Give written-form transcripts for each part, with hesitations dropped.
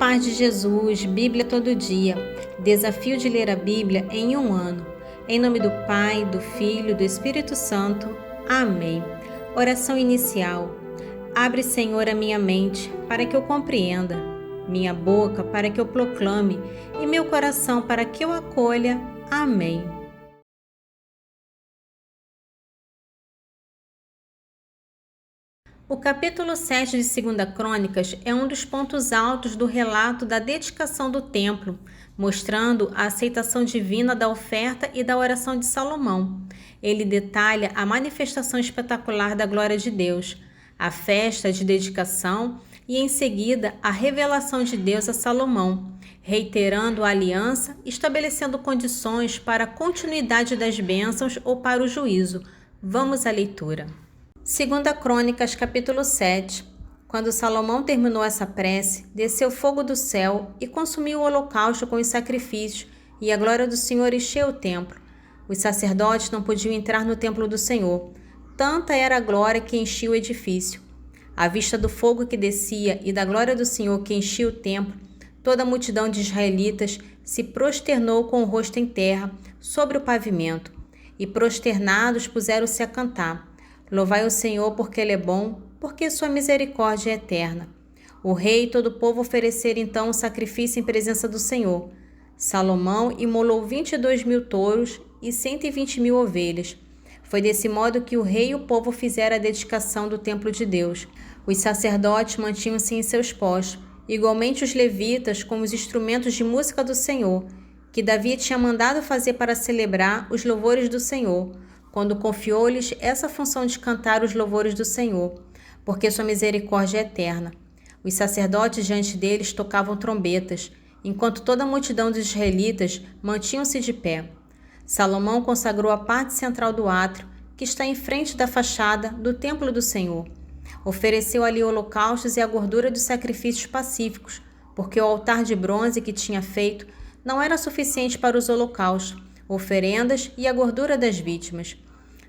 paz de Jesus, Bíblia todo dia. Desafio de ler a Bíblia em um ano. Em nome do Pai, do Filho e do Espírito Santo. Amém. Oração inicial. Abre, Senhor, a minha mente para que eu compreenda, minha boca para que eu proclame e meu coração para que eu acolha. Amém. O capítulo 7 de 2 Crônicas é um dos pontos altos do relato da dedicação do templo, mostrando a aceitação divina da oferta e da oração de Salomão. Ele detalha a manifestação espetacular da glória de Deus, a festa de dedicação e, em seguida, a revelação de Deus a Salomão, reiterando a aliança, estabelecendo condições para a continuidade das bênçãos ou para o juízo. Vamos à leitura. 2 Crônicas, capítulo 7. Quando Salomão terminou essa prece, desceu fogo do céu e consumiu o holocausto com os sacrifícios, e a glória do Senhor encheu o templo. Os sacerdotes não podiam entrar no templo do Senhor. Tanta era a glória que enchia o edifício. À vista do fogo que descia e da glória do Senhor que enchia o templo, toda a multidão de israelitas se prosternou com o rosto em terra, sobre o pavimento, e prosternados puseram-se a cantar. Louvai o Senhor porque Ele é bom, porque sua misericórdia é eterna. O rei e todo o povo ofereceram então um sacrifício em presença do Senhor. Salomão imolou 22.000 touros e 120.000 ovelhas. Foi desse modo que o rei e o povo fizeram a dedicação do templo de Deus. Os sacerdotes mantinham-se em seus postos, igualmente os levitas com os instrumentos de música do Senhor, que Davi tinha mandado fazer para celebrar os louvores do Senhor, quando confiou-lhes essa função de cantar os louvores do Senhor, porque sua misericórdia é eterna. Os sacerdotes diante deles tocavam trombetas, enquanto toda a multidão dos israelitas mantinham-se de pé. Salomão consagrou a parte central do átrio, que está em frente da fachada do templo do Senhor. Ofereceu ali holocaustos e a gordura dos sacrifícios pacíficos, porque o altar de bronze que tinha feito não era suficiente para os holocaustos, oferendas e a gordura das vítimas.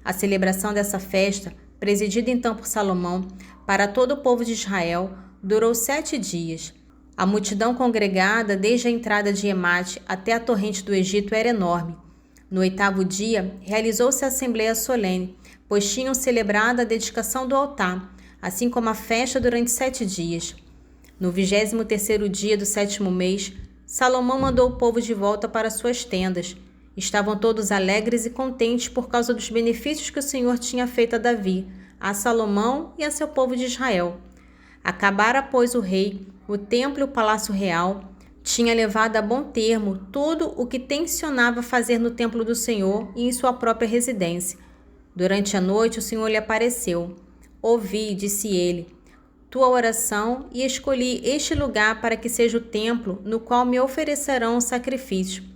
A celebração dessa festa, presidida então por Salomão, para todo o povo de Israel, durou 7 dias. A multidão congregada desde a entrada de Emate até a torrente do Egito era enorme. No 8º dia, realizou-se a assembleia solene, pois tinham celebrado a dedicação do altar, assim como a festa durante 7 dias. No 23º dia do 7º mês, Salomão mandou o povo de volta para suas tendas. Estavam todos alegres e contentes por causa dos benefícios que o Senhor tinha feito a Davi, a Salomão e a seu povo de Israel. Acabara, pois, o rei, o templo e o palácio real, tinha levado a bom termo tudo o que tencionava fazer no templo do Senhor e em sua própria residência. Durante a noite o Senhor lhe apareceu. Ouvi, disse ele, tua oração e escolhi este lugar para que seja o templo no qual me oferecerão o sacrifício.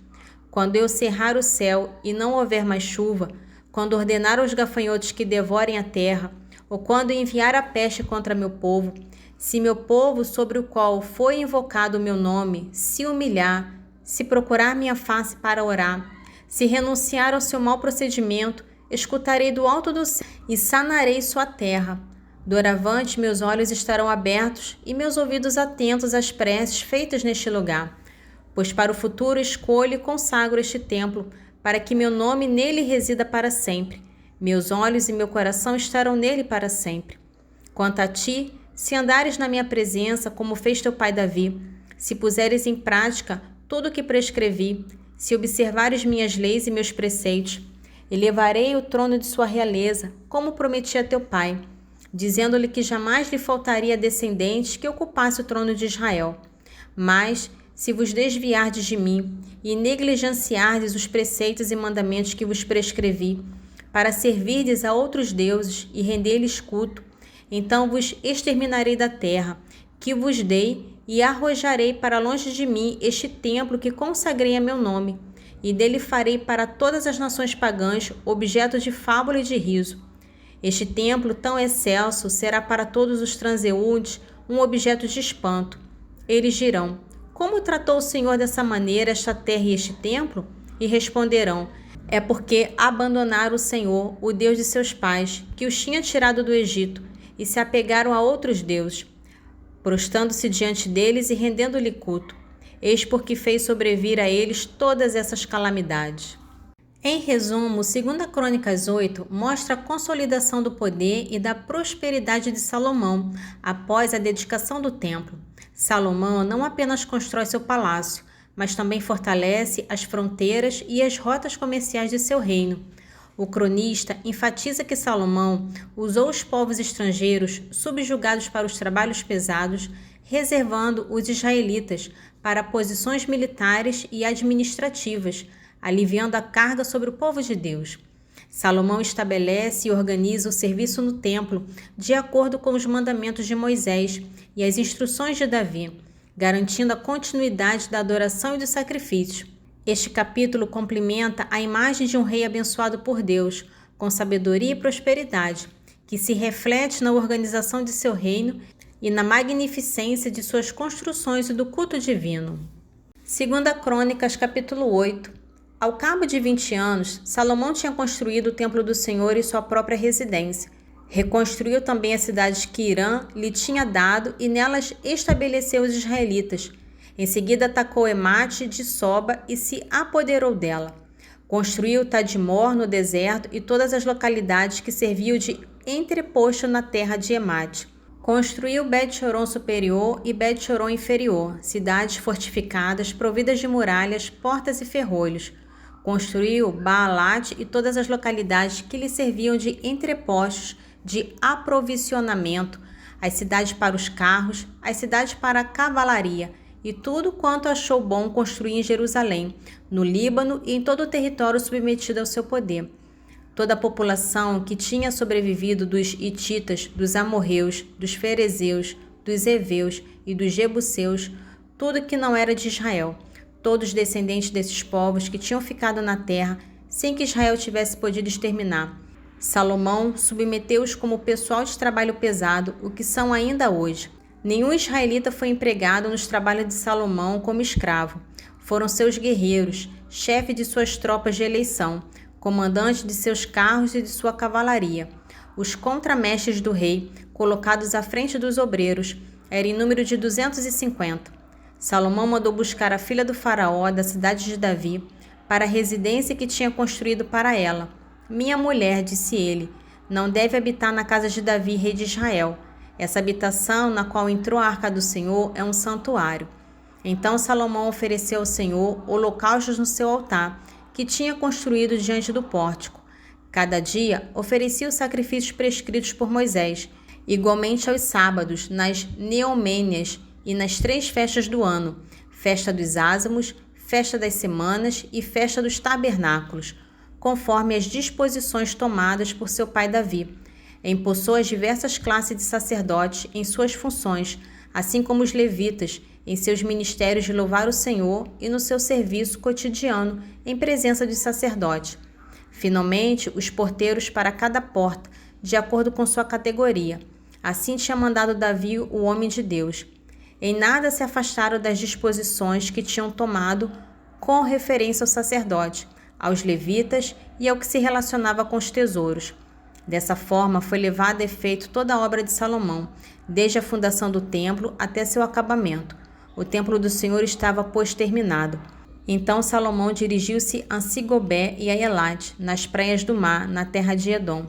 Quando eu cerrar o céu e não houver mais chuva, quando ordenar aos gafanhotos que devorem a terra, ou quando enviar a peste contra meu povo, se meu povo sobre o qual foi invocado o meu nome se humilhar, se procurar minha face para orar, se renunciar ao seu mau procedimento, escutarei do alto do céu e sanarei sua terra. Doravante meus olhos estarão abertos e meus ouvidos atentos às preces feitas neste lugar. Pois para o futuro escolho e consagro este templo, para que meu nome nele resida para sempre. Meus olhos e meu coração estarão nele para sempre. Quanto a ti, se andares na minha presença, como fez teu pai Davi, se puseres em prática tudo o que prescrevi, se observares minhas leis e meus preceitos, elevarei o trono de sua realeza, como prometi a teu pai, dizendo-lhe que jamais lhe faltaria descendente que ocupasse o trono de Israel. Mas, se vos desviardes de mim e negligenciardes os preceitos e mandamentos que vos prescrevi, para servirdes a outros deuses e render-lhes culto, então vos exterminarei da terra, que vos dei, e arrojarei para longe de mim este templo que consagrei a meu nome, e dele farei para todas as nações pagãs objeto de fábula e de riso. Este templo tão excelso será para todos os transeuntes um objeto de espanto. Eles dirão, como tratou o Senhor dessa maneira esta terra e este templo? E responderão, é porque abandonaram o Senhor, o Deus de seus pais, que os tinha tirado do Egito, e se apegaram a outros deuses. prostrando-se diante deles e rendendo-lhe culto. Eis porque fez sobrevir a eles todas essas calamidades. Em resumo, 2 Crônicas 8 mostra a consolidação do poder e da prosperidade de Salomão após a dedicação do templo. Salomão não apenas constrói seu palácio, mas também fortalece as fronteiras e as rotas comerciais de seu reino. O cronista enfatiza que Salomão usou os povos estrangeiros subjugados para os trabalhos pesados, reservando os israelitas para posições militares e administrativas, aliviando a carga sobre o povo de Deus. Salomão estabelece e organiza o serviço no templo de acordo com os mandamentos de Moisés e as instruções de Davi, garantindo a continuidade da adoração e do sacrifício. Este capítulo complementa a imagem de um rei abençoado por Deus, com sabedoria e prosperidade, que se reflete na organização de seu reino e na magnificência de suas construções e do culto divino. 2 Crônicas, capítulo 8. Ao cabo de 20 anos, Salomão tinha construído o templo do Senhor e sua própria residência. Reconstruiu também as cidades que Hirã lhe tinha dado e nelas estabeleceu os israelitas. Em seguida atacou Emate de Soba e se apoderou dela. Construiu Tadmor no deserto e todas as localidades que serviam de entreposto na terra de Emate. Construiu Bet-Horon Superior e Bet-Horon Inferior, cidades fortificadas providas de muralhas, portas e ferrolhos. Construiu Baalat e todas as localidades que lhe serviam de entrepostos de aprovisionamento, as cidades para os carros, as cidades para a cavalaria e tudo quanto achou bom construir em Jerusalém, no Líbano e em todo o território submetido ao seu poder. Toda a população que tinha sobrevivido dos hititas, dos amorreus, dos ferezeus, dos heveus e dos jebuseus, tudo que não era de Israel, todos descendentes desses povos que tinham ficado na terra sem que Israel tivesse podido exterminar. Salomão submeteu-os como pessoal de trabalho pesado, o que são ainda hoje. Nenhum israelita foi empregado nos trabalhos de Salomão como escravo. Foram seus guerreiros, chefe de suas tropas de eleição, comandante de seus carros e de sua cavalaria. Os contramestres do rei, colocados à frente dos obreiros, eram em número de 250. Salomão mandou buscar a filha do faraó da cidade de Davi para a residência que tinha construído para ela. Minha mulher, disse ele, não deve habitar na casa de Davi, rei de Israel. Essa habitação na qual entrou a arca do Senhor é um santuário. Então Salomão ofereceu ao Senhor holocaustos no seu altar, que tinha construído diante do pórtico. Cada dia oferecia os sacrifícios prescritos por Moisés, igualmente aos sábados, nas neomênias e nas 3 festas do ano, festa dos ázimos, festa das semanas e festa dos tabernáculos, conforme as disposições tomadas por seu pai Davi. Empossou as diversas classes de sacerdotes em suas funções, assim como os levitas, em seus ministérios de louvar o Senhor e no seu serviço cotidiano em presença dos sacerdotes. Finalmente, os porteiros para cada porta, de acordo com sua categoria. Assim tinha mandado Davi, o homem de Deus. Em nada se afastaram das disposições que tinham tomado com referência ao sacerdote, aos levitas e ao que se relacionava com os tesouros. Dessa forma, foi levada a efeito toda a obra de Salomão, desde a fundação do templo até seu acabamento. O templo do Senhor estava, pois, terminado. Então Salomão dirigiu-se a Sigobé e a Elate, nas praias do mar, na terra de Edom.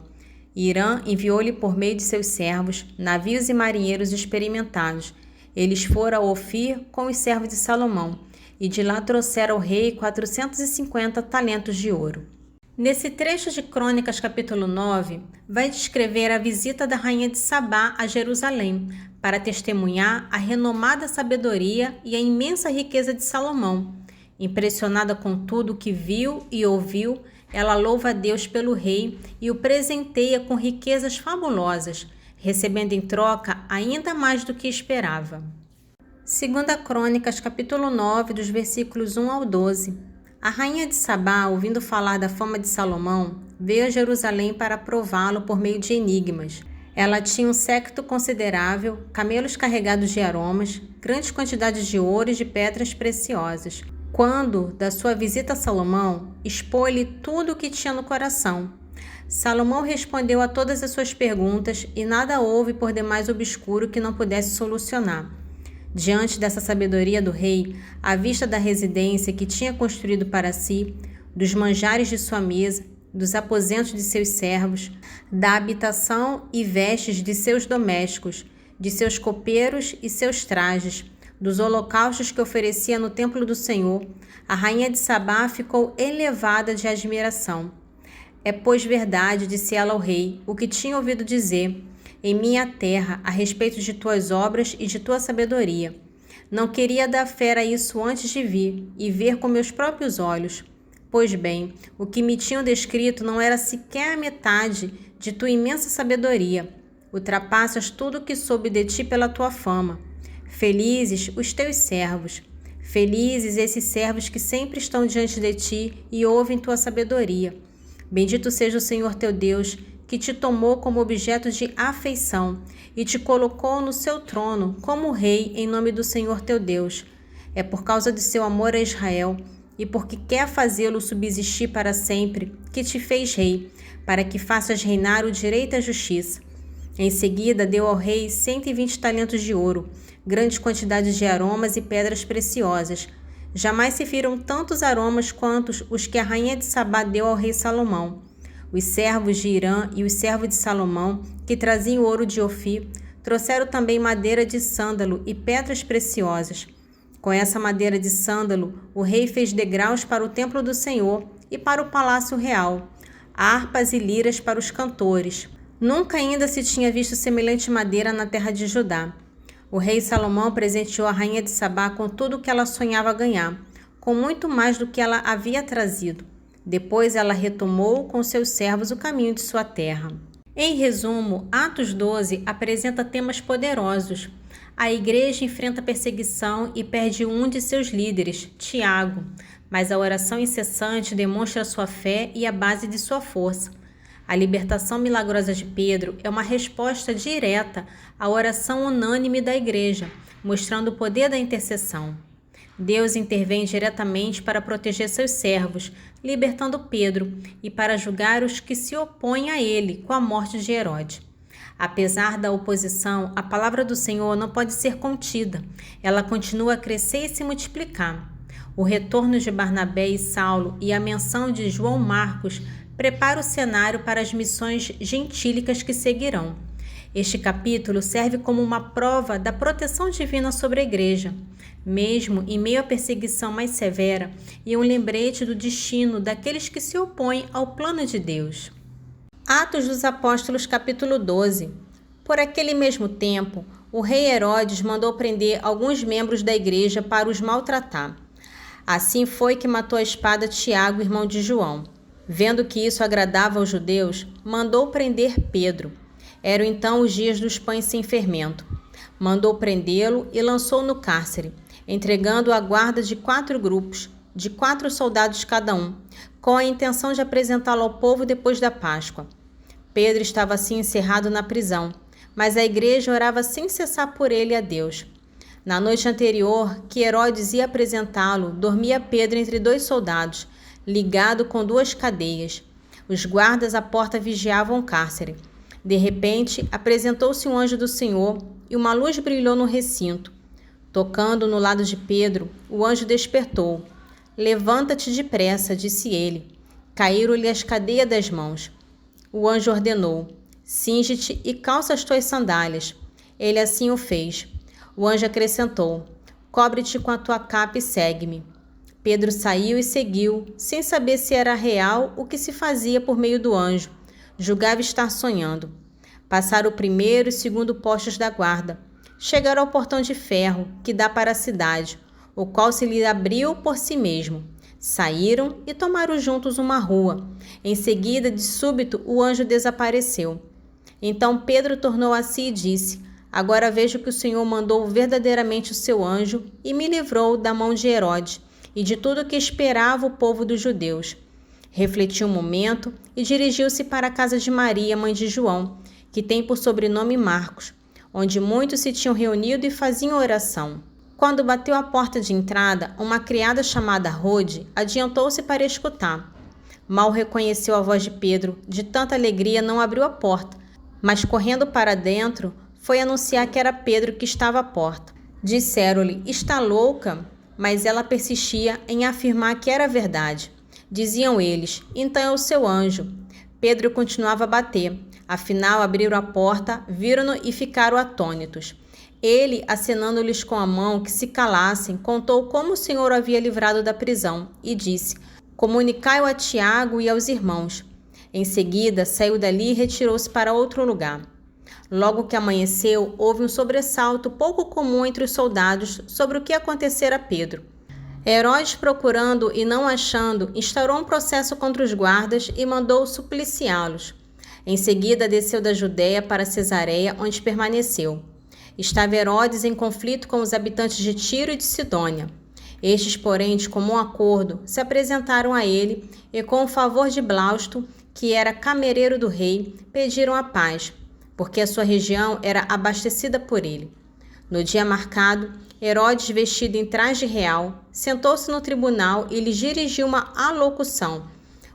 Hirã enviou-lhe por meio de seus servos, navios e marinheiros experimentados. Eles foram a Ofir com os servos de Salomão, e de lá trouxeram ao rei 450 talentos de ouro. Nesse trecho de Crônicas, capítulo 9, vai descrever a visita da rainha de Sabá a Jerusalém, para testemunhar a renomada sabedoria e a imensa riqueza de Salomão. Impressionada com tudo o que viu e ouviu, ela louva a Deus pelo rei e o presenteia com riquezas fabulosas, recebendo em troca ainda mais do que esperava. 2 Crônicas, capítulo 9, dos versículos 1 ao 12. A rainha de Sabá, ouvindo falar da fama de Salomão, veio a Jerusalém para prová-lo por meio de enigmas. Ela tinha um séquito considerável, camelos carregados de aromas, grandes quantidades de ouro e de pedras preciosas. Quando, da sua visita a Salomão, expôs-lhe tudo o que tinha no coração. Salomão respondeu a todas as suas perguntas e nada houve por demais obscuro que não pudesse solucionar. Diante dessa sabedoria do rei, à vista da residência que tinha construído para si, dos manjares de sua mesa, dos aposentos de seus servos, da habitação e vestes de seus domésticos, de seus copeiros e seus trajes, dos holocaustos que oferecia no templo do Senhor, a rainha de Sabá ficou elevada de admiração. É, pois, verdade, disse ela ao rei, o que tinha ouvido dizer em minha terra a respeito de tuas obras e de tua sabedoria. Não queria dar fé a isso antes de vir e ver com meus próprios olhos. Pois bem, o que me tinham descrito não era sequer a metade de tua imensa sabedoria. Ultrapassas tudo o que soube de ti pela tua fama. Felizes os teus servos. Felizes esses servos que sempre estão diante de ti e ouvem tua sabedoria. Bendito seja o Senhor teu Deus, que te tomou como objeto de afeição e te colocou no seu trono como rei em nome do Senhor teu Deus. É por causa de seu amor a Israel e porque quer fazê-lo subsistir para sempre que te fez rei, para que faças reinar o direito e a justiça. Em seguida deu ao rei 120 talentos de ouro, grandes quantidades de aromas e pedras preciosas. Jamais se viram tantos aromas quanto os que a rainha de Sabá deu ao rei Salomão. Os servos de Irã e os servos de Salomão, que traziam ouro de Ofir, trouxeram também madeira de sândalo e pedras preciosas. Com essa madeira de sândalo, o rei fez degraus para o templo do Senhor e para o palácio real, harpas e liras para os cantores. Nunca ainda se tinha visto semelhante madeira na terra de Judá. O rei Salomão presenteou a rainha de Sabá com tudo o que ela sonhava ganhar, com muito mais do que ela havia trazido. Depois ela retomou com seus servos o caminho de sua terra. Em resumo, Atos 12 apresenta temas poderosos. A igreja enfrenta perseguição e perde um de seus líderes, Tiago, mas a oração incessante demonstra sua fé e a base de sua força. A libertação milagrosa de Pedro é uma resposta direta à oração unânime da igreja, mostrando o poder da intercessão. Deus intervém diretamente para proteger seus servos, libertando Pedro, e para julgar os que se opõem a ele com a morte de Herodes. Apesar da oposição, a palavra do Senhor não pode ser contida. Ela continua a crescer e se multiplicar. O retorno de Barnabé e Saulo e a menção de João Marcos prepara o cenário para as missões gentílicas que seguirão. Este capítulo serve como uma prova da proteção divina sobre a igreja, mesmo em meio à perseguição mais severa, e um lembrete do destino daqueles que se opõem ao plano de Deus. Atos dos Apóstolos, capítulo 12. Por aquele mesmo tempo, o rei Herodes mandou prender alguns membros da igreja para os maltratar. Assim foi que matou a espada Tiago, irmão de João. Vendo que isso agradava aos judeus, mandou prender Pedro. Eram então os dias dos pães sem fermento. Mandou prendê-lo e lançou no cárcere, entregando-o à guarda de 4 grupos, de 4 soldados cada um, com a intenção de apresentá-lo ao povo depois da Páscoa. Pedro estava assim encerrado na prisão, mas a igreja orava sem cessar por ele a Deus. Na noite anterior, que Herodes ia apresentá-lo, dormia Pedro entre 2 soldados, ligado com 2 cadeias. Os guardas à porta vigiavam o cárcere. De repente, apresentou-se um anjo do Senhor e uma luz brilhou no recinto. Tocando no lado de Pedro, o anjo despertou. Levanta-te depressa, disse ele. Caíram-lhe as cadeias das mãos. O anjo ordenou: cinge-te e calça as tuas sandálias. Ele assim o fez. O anjo acrescentou: cobre-te com a tua capa e segue-me. Pedro saiu e seguiu, sem saber se era real o que se fazia por meio do anjo. Julgava estar sonhando. Passaram o primeiro e segundo postos da guarda. Chegaram ao portão de ferro, que dá para a cidade, o qual se lhe abriu por si mesmo. Saíram e tomaram juntos uma rua. Em seguida, de súbito, o anjo desapareceu. Então Pedro tornou a si e disse: agora vejo que o Senhor mandou verdadeiramente o seu anjo e me livrou da mão de Herodes e de tudo o que esperava o povo dos judeus. Refletiu um momento e dirigiu-se para a casa de Maria, mãe de João, que tem por sobrenome Marcos, onde muitos se tinham reunido e faziam oração. Quando bateu à porta de entrada, uma criada chamada Rode adiantou-se para escutar. Mal reconheceu a voz de Pedro, de tanta alegria não abriu a porta, mas correndo para dentro, foi anunciar que era Pedro que estava à porta. Disseram-lhe: está louca? Mas ela persistia em afirmar que era verdade. Diziam eles: então é o seu anjo. Pedro continuava a bater. Afinal, abriram a porta, viram-no e ficaram atônitos. Ele, acenando-lhes com a mão que se calassem, contou como o Senhor o havia livrado da prisão e disse: comunicai-o a Tiago e aos irmãos. Em seguida, saiu dali e retirou-se para outro lugar. Logo que amanheceu, houve um sobressalto pouco comum entre os soldados sobre o que acontecera a Pedro. Herodes, procurando e não achando, instaurou um processo contra os guardas e mandou supliciá-los. Em seguida, desceu da Judéia para Cesareia, onde permaneceu. Estava Herodes em conflito com os habitantes de Tiro e de Sidônia. Estes, porém, de comum acordo, se apresentaram a ele e, com o favor de Blausto, que era camereiro do rei, pediram a paz, porque a sua região era abastecida por ele. No dia marcado, Herodes, vestido em traje real, sentou-se no tribunal e lhes dirigiu uma alocução.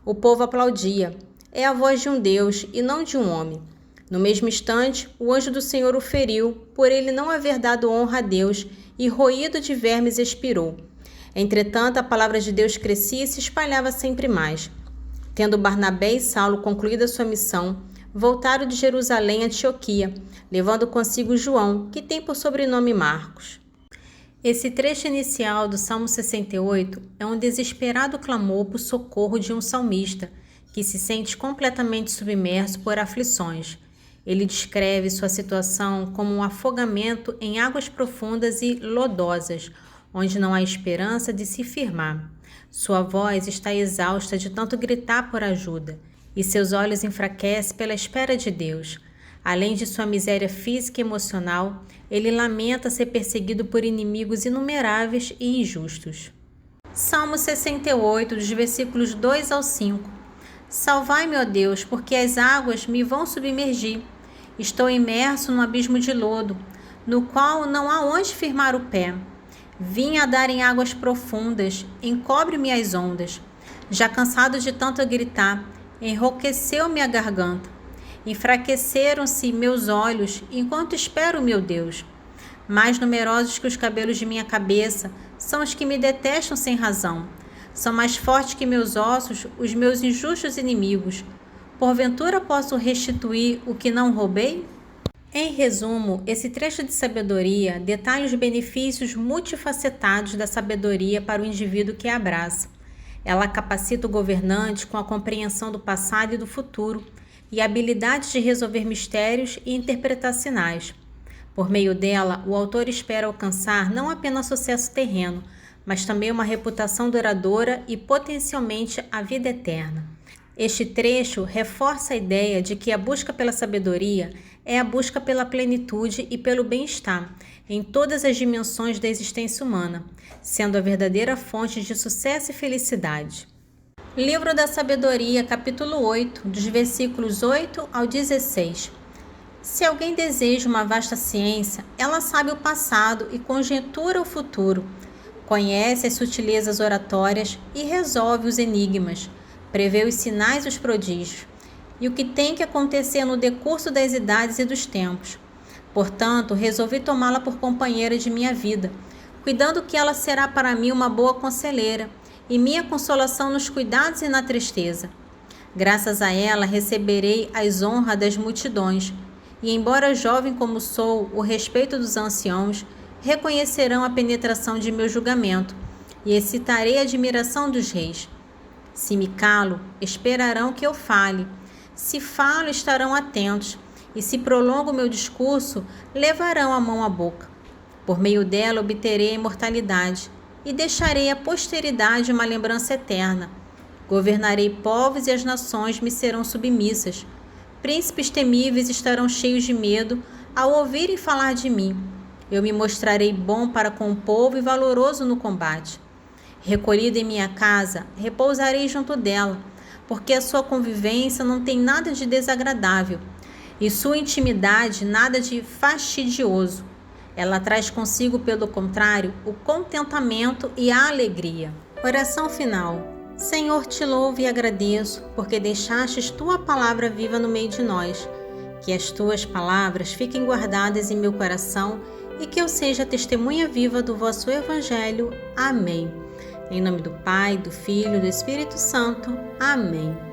O povo aplaudia. É a voz de um Deus e não de um homem. No mesmo instante, o anjo do Senhor o feriu, por ele não haver dado honra a Deus, e roído de vermes expirou. Entretanto, a palavra de Deus crescia e se espalhava sempre mais. Tendo Barnabé e Saulo concluído a sua missão, voltaram de Jerusalém a Antioquia, levando consigo João, que tem por sobrenome Marcos. Esse trecho inicial do Salmo 68 é um desesperado clamor por socorro de um salmista, que se sente completamente submerso por aflições. Ele descreve sua situação como um afogamento em águas profundas e lodosas, onde não há esperança de se firmar. Sua voz está exausta de tanto gritar por ajuda, e seus olhos enfraquecem pela espera de Deus. Além de sua miséria física e emocional, ele lamenta ser perseguido por inimigos inumeráveis e injustos. Salmo 68, dos versículos 2 ao 5. Salvai-me, ó Deus, porque as águas me vão submergir. Estou imerso num abismo de lodo, no qual não há onde firmar o pé. Vim a dar em águas profundas, encobre-me as ondas. Já cansado de tanto gritar, enrouqueceu-me a garganta. Enfraqueceram-se meus olhos, enquanto espero meu Deus. Mais numerosos que os cabelos de minha cabeça são os que me detestam sem razão. São mais fortes que meus ossos os meus injustos inimigos. Porventura posso restituir o que não roubei? Em resumo, esse trecho de sabedoria detalha os benefícios multifacetados da sabedoria para o indivíduo que a abraça. Ela capacita o governante com a compreensão do passado e do futuro e a habilidade de resolver mistérios e interpretar sinais. Por meio dela, o autor espera alcançar não apenas sucesso terreno, mas também uma reputação duradoura e potencialmente a vida eterna. Este trecho reforça a ideia de que a busca pela sabedoria é a busca pela plenitude e pelo bem-estar em todas as dimensões da existência humana, sendo a verdadeira fonte de sucesso e felicidade. Livro da Sabedoria, capítulo 8, dos versículos 8 ao 16. Se alguém deseja uma vasta ciência, ela sabe o passado e conjectura o futuro. Conhece as sutilezas oratórias e resolve os enigmas, prevê os sinais e os prodígios, e o que tem que acontecer no decurso das idades e dos tempos. Portanto, resolvi tomá-la por companheira de minha vida, cuidando que ela será para mim uma boa conselheira, e minha consolação nos cuidados e na tristeza. Graças a ela receberei as honras das multidões, e embora jovem como sou, o respeito dos anciãos, reconhecerão a penetração de meu julgamento, e excitarei a admiração dos reis. Se me calo, esperarão que eu fale. Se falo, estarão atentos, e se prolongo meu discurso, levarão a mão à boca. Por meio dela obterei a imortalidade, e deixarei à posteridade uma lembrança eterna. Governarei povos e as nações me serão submissas. Príncipes temíveis estarão cheios de medo ao ouvirem falar de mim. Eu me mostrarei bom para com o povo e valoroso no combate. Recolhido em minha casa, repousarei junto dela, porque a sua convivência não tem nada de desagradável, e sua intimidade nada de fastidioso. Ela traz consigo, pelo contrário, o contentamento e a alegria. Oração final. Senhor, te louvo e agradeço, porque deixastes tua palavra viva no meio de nós. Que as tuas palavras fiquem guardadas em meu coração e que eu seja testemunha viva do vosso Evangelho. Amém. Em nome do Pai, do Filho e do Espírito Santo. Amém.